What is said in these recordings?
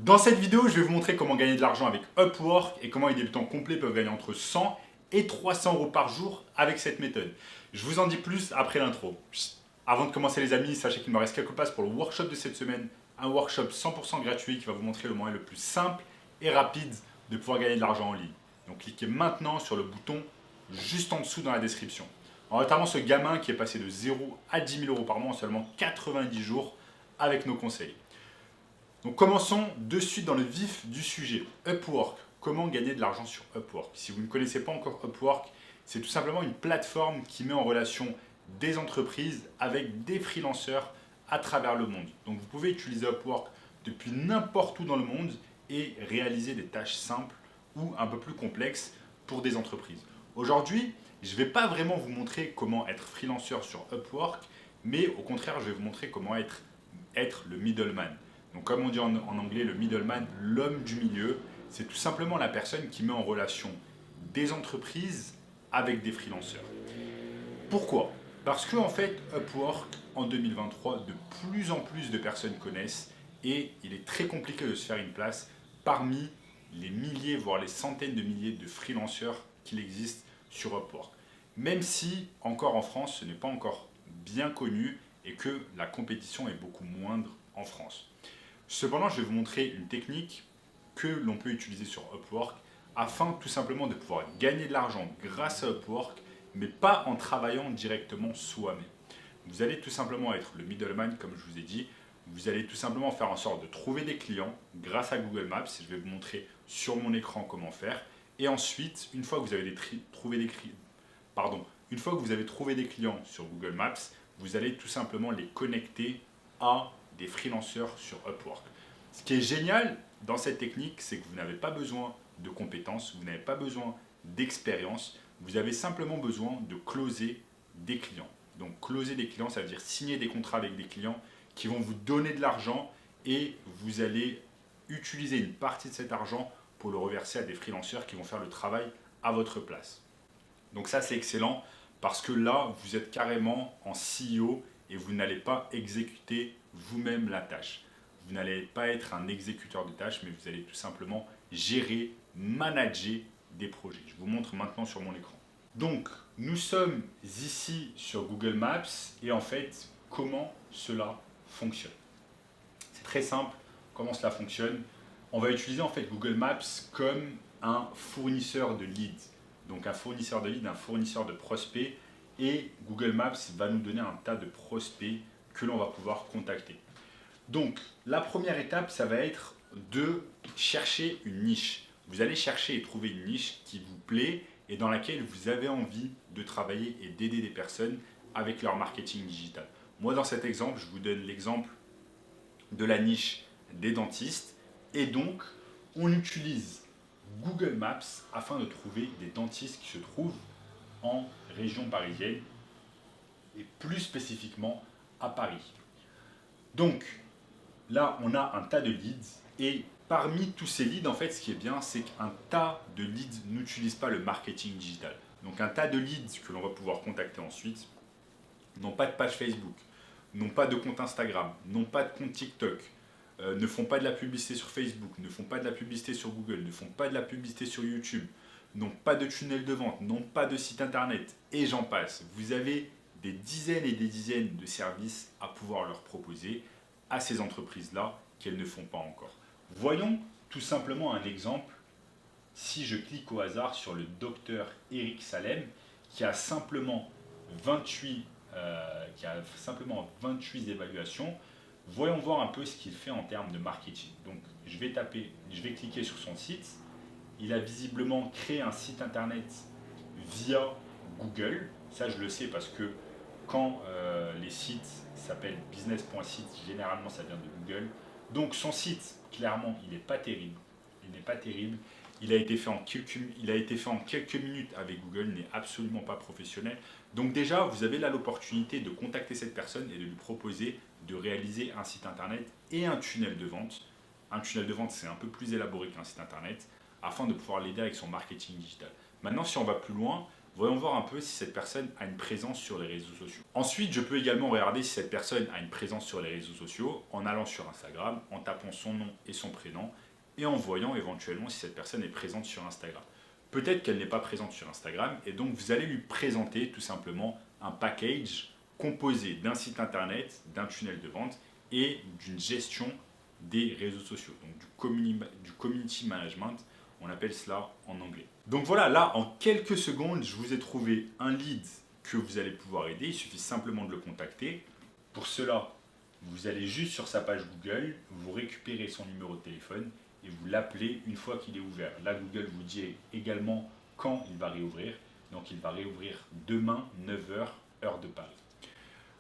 Dans cette vidéo, je vais vous montrer comment gagner de l'argent avec Upwork et comment les débutants complets peuvent gagner entre 100 et 300 euros par jour avec cette méthode. Je vous en dis plus après l'intro. Avant de commencer les amis, sachez qu'il me reste quelques places pour le workshop de cette semaine, un workshop 100% gratuit qui va vous montrer le moyen le plus simple et rapide de pouvoir gagner de l'argent en ligne. Donc cliquez maintenant sur le bouton juste en dessous dans la description. Notamment ce gamin qui est passé de 0 à 10 000 euros par mois en seulement 90 jours avec nos conseils. Donc commençons de suite dans le vif du sujet. Upwork, comment gagner de l'argent sur Upwork? Si vous ne connaissez pas encore Upwork, c'est tout simplement une plateforme qui met en relation des entreprises avec des freelanceurs à travers le monde. Donc vous pouvez utiliser Upwork depuis n'importe où dans le monde et réaliser des tâches simples ou un peu plus complexes pour des entreprises. Aujourd'hui, je ne vais pas vraiment vous montrer comment être freelanceur sur Upwork, mais au contraire, je vais vous montrer comment être le middleman. Donc comme on dit en anglais, le middleman, l'homme du milieu, c'est tout simplement la personne qui met en relation des entreprises avec des freelanceurs. Pourquoi? Parce que en fait, Upwork, en 2023, de plus en plus de personnes connaissent et il est très compliqué de se faire une place parmi les milliers, voire les centaines de milliers de freelanceurs qu'il existe sur Upwork. Même si, encore en France, ce n'est pas encore bien connu et que la compétition est beaucoup moindre en France. Cependant, je vais vous montrer une technique que l'on peut utiliser sur Upwork afin tout simplement de pouvoir gagner de l'argent grâce à Upwork, mais pas en travaillant directement soi-même. Vous allez tout simplement être le middleman, comme je vous ai dit. Vous allez tout simplement faire en sorte de trouver des clients grâce à Google Maps. Je vais vous montrer sur mon écran comment faire. Et ensuite, une fois que vous avez trouvé des clients sur Google Maps, vous allez tout simplement les connecter à des freelanceurs sur Upwork. Ce qui est génial dans cette technique, c'est que vous n'avez pas besoin de compétences, vous n'avez pas besoin d'expérience, vous avez simplement besoin de closer des clients. Donc closer des clients, ça veut dire signer des contrats avec des clients qui vont vous donner de l'argent et vous allez utiliser une partie de cet argent pour le reverser à des freelanceurs qui vont faire le travail à votre place. Donc ça c'est excellent parce que là vous êtes carrément en CEO et vous n'allez pas exécuter vous-même la tâche. Vous n'allez pas être un exécuteur de tâches, mais vous allez tout simplement gérer, manager des projets. Je vous montre maintenant sur mon écran. Donc, nous sommes ici sur Google Maps et en fait, comment cela fonctionne? C'est très simple, comment cela fonctionne. On va utiliser en fait Google Maps comme un fournisseur de leads. Donc un fournisseur de leads, un fournisseur de prospects et Google Maps va nous donner un tas de prospects que l'on va pouvoir contacter. Donc, la première étape, ça va être de chercher une niche. Vous allez chercher et trouver une niche qui vous plaît et dans laquelle vous avez envie de travailler et d'aider des personnes avec leur marketing digital. Moi, dans cet exemple, je vous donne l'exemple de la niche des dentistes. Et donc, on utilise Google Maps afin de trouver des dentistes qui se trouvent en région parisienne et plus spécifiquement à Paris. Donc, là, on a un tas de leads et parmi tous ces leads, en fait, ce qui est bien, c'est qu'un tas de leads n'utilise pas le marketing digital. Donc, un tas de leads que l'on va pouvoir contacter ensuite n'ont pas de page Facebook, n'ont pas de compte Instagram, n'ont pas de compte TikTok, ne font pas de la publicité sur Facebook, ne font pas de la publicité sur Google, ne font pas de la publicité sur YouTube, n'ont pas de tunnel de vente, n'ont pas de site internet et j'en passe. Vous avez des dizaines et des dizaines de services à pouvoir leur proposer à ces entreprises-là qu'elles ne font pas encore. Voyons tout simplement un exemple. Si je clique au hasard sur le docteur Eric Salem, qui a simplement 28 évaluations, voyons voir un peu ce qu'il fait en termes de marketing. Donc je vais cliquer sur son site. Il a visiblement créé un site internet via Google. Ça je le sais parce que quand les sites s'appellent business.site, généralement ça vient de Google. Donc son site, clairement, il n'est pas terrible. Il n'est pas terrible. Il a été fait en quelques minutes avec Google, n'est absolument pas professionnel. Donc déjà, vous avez là l'opportunité de contacter cette personne et de lui proposer de réaliser un site internet et un tunnel de vente. Un tunnel de vente, c'est un peu plus élaboré qu'un site internet, afin de pouvoir l'aider avec son marketing digital. Maintenant, si on va plus loin, Voyons voir un peu si cette personne a une présence sur les réseaux sociaux. Ensuite, je peux également regarder si cette personne a une présence sur les réseaux sociaux en allant sur Instagram, en tapant son nom et son prénom et en voyant éventuellement si cette personne est présente sur Instagram. Peut-être qu'elle n'est pas présente sur Instagram et donc vous allez lui présenter tout simplement un package composé d'un site internet, d'un tunnel de vente et d'une gestion des réseaux sociaux, donc du community management, on appelle cela en anglais. Donc voilà, là en quelques secondes, je vous ai trouvé un lead que vous allez pouvoir aider, il suffit simplement de le contacter. Pour cela, vous allez juste sur sa page Google, vous récupérez son numéro de téléphone et vous l'appelez une fois qu'il est ouvert. Là, Google vous dit également quand il va réouvrir, donc il va réouvrir demain 9h, heure de Paris.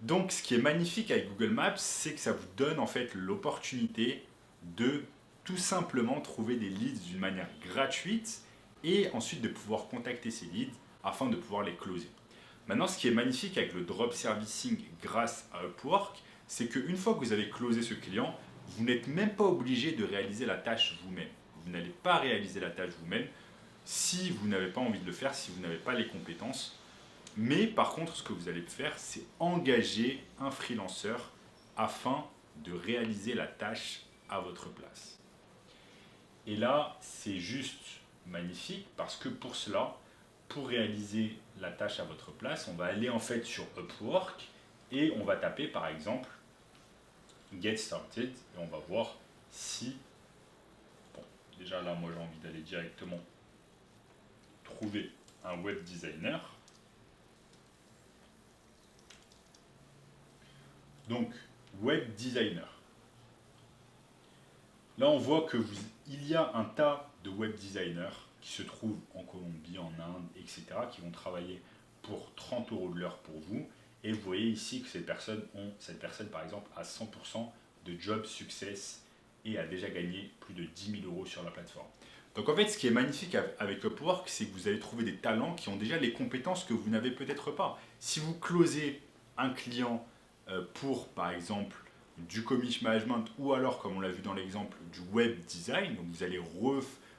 Donc ce qui est magnifique avec Google Maps, c'est que ça vous donne en fait l'opportunité de tout simplement trouver des leads d'une manière gratuite et ensuite de pouvoir contacter ces leads afin de pouvoir les closer. Maintenant, ce qui est magnifique avec le drop servicing grâce à Upwork, c'est qu'une fois que vous avez closé ce client, vous n'êtes même pas obligé de réaliser la tâche vous-même. Vous n'allez pas réaliser la tâche vous-même si vous n'avez pas envie de le faire, si vous n'avez pas les compétences. Mais par contre, ce que vous allez faire, c'est engager un freelanceur afin de réaliser la tâche à votre place. Et là, c'est juste magnifique parce que pour cela, pour réaliser la tâche à votre place, on va aller en fait sur Upwork et on va taper par exemple Get Started et on va voir si, bon, déjà là, moi j'ai envie d'aller directement trouver un web designer. Donc, web designer. Là, on voit qu'il y a un tas de web designers qui se trouvent en Colombie, en Inde, etc., qui vont travailler pour 30 € de l'heure pour vous. Et vous voyez ici que cette personne, par exemple, a 100% de job success et a déjà gagné plus de 10 000 € sur la plateforme. Donc en fait, ce qui est magnifique avec Upwork, c'est que vous allez trouver des talents qui ont déjà les compétences que vous n'avez peut-être pas. Si vous closez un client pour, par exemple, du community management ou alors, comme on l'a vu dans l'exemple, du web design, donc vous allez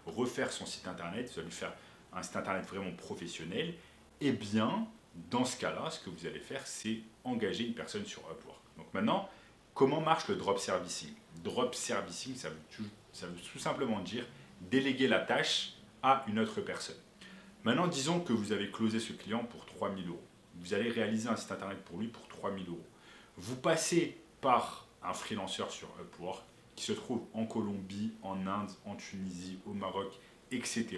refaire son site internet, vous allez faire un site internet vraiment professionnel, et bien, dans ce cas-là, ce que vous allez faire, c'est engager une personne sur Upwork. Donc maintenant, comment marche le drop servicing? Drop servicing, ça veut tout simplement dire déléguer la tâche à une autre personne. Maintenant, disons que vous avez closé ce client pour 3 000 €. Vous allez réaliser un site internet pour lui pour 3 000 €. Vous passez par un freelanceur sur Upwork qui se trouve en Colombie, en Inde, en Tunisie, au Maroc, etc.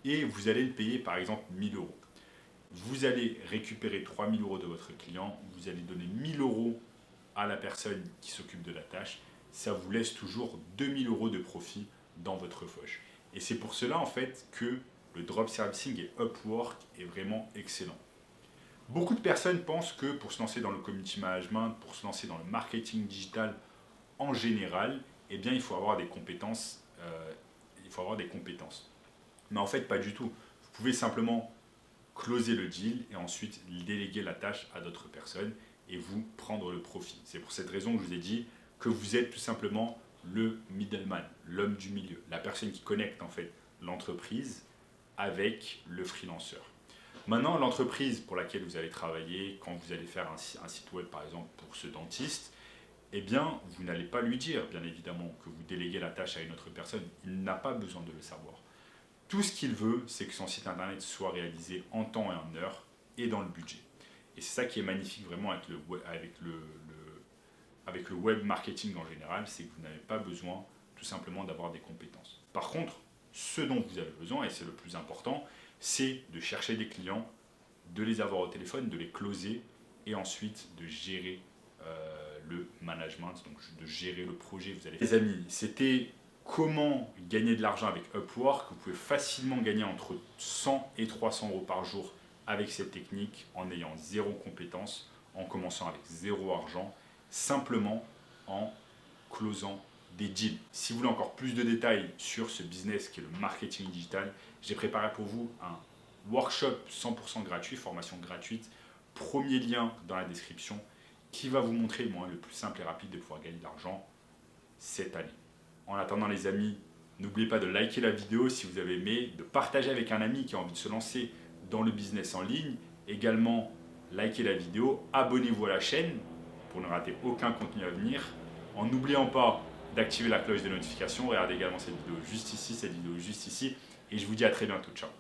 Et vous allez le payer par exemple 1 000 €. Vous allez récupérer 3 000 € de votre client, vous allez donner 1 000 € à la personne qui s'occupe de la tâche. Ça vous laisse toujours 2 000 € de profit dans votre poche. Et c'est pour cela en fait que le drop servicing et Upwork est vraiment excellent. Beaucoup de personnes pensent que pour se lancer dans le community management, pour se lancer dans le marketing digital en général, eh bien, il faut avoir des compétences. Mais en fait, pas du tout. Vous pouvez simplement closer le deal et ensuite déléguer la tâche à d'autres personnes et vous prendre le profit. C'est pour cette raison que je vous ai dit que vous êtes tout simplement le middleman, l'homme du milieu, la personne qui connecte en fait l'entreprise avec le freelanceur. Maintenant, l'entreprise pour laquelle vous allez travailler, quand vous allez faire un site web par exemple pour ce dentiste, eh bien, vous n'allez pas lui dire, bien évidemment, que vous déléguez la tâche à une autre personne. Il n'a pas besoin de le savoir. Tout ce qu'il veut, c'est que son site internet soit réalisé en temps et en heure et dans le budget. Et c'est ça qui est magnifique vraiment avec le web marketing en général, c'est que vous n'avez pas besoin tout simplement d'avoir des compétences. Par contre, ce dont vous avez besoin, et c'est le plus important, c'est de chercher des clients, de les avoir au téléphone, de les closer et ensuite de gérer le management, donc de gérer le projet. Les amis, c'était comment gagner de l'argent avec Upwork. Vous pouvez facilement gagner entre 100 et 300 € par jour avec cette technique en ayant zéro compétence, en commençant avec zéro argent, simplement en closant des deals. Si vous voulez encore plus de détails sur ce business qui est le marketing digital, j'ai préparé pour vous un workshop 100% gratuit, formation gratuite, premier lien dans la description, qui va vous montrer le moyen le plus simple et rapide de pouvoir gagner de l'argent cette année. En attendant les amis, n'oubliez pas de liker la vidéo si vous avez aimé, de partager avec un ami qui a envie de se lancer dans le business en ligne. Également, likez la vidéo, abonnez-vous à la chaîne pour ne rater aucun contenu à venir. En n'oubliant pas d'activer la cloche de notification. Regardez également cette vidéo juste ici, et je vous dis à très bientôt. Ciao.